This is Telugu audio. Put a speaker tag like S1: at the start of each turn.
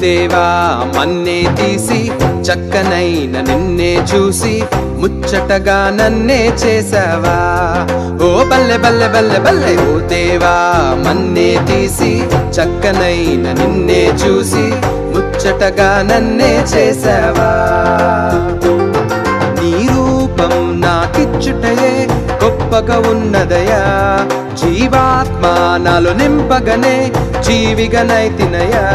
S1: దేవా మన్నే తీసి చక్కనైన నిన్నే చూసి ముచ్చటగా నన్నే చేసావా ఓ బల్లె బల్లె బల్లె బల్లె ఓ దేవా మన్నే తీసి చక్కనైన నిన్నే చూసి ముచ్చటగా నన్నే చేసావా నీ రూపం నాకిచ్చుటయే గొప్పగా ఉన్నదయా జీవాత్మ నాలో నింపగనే జీవిగనైతినయా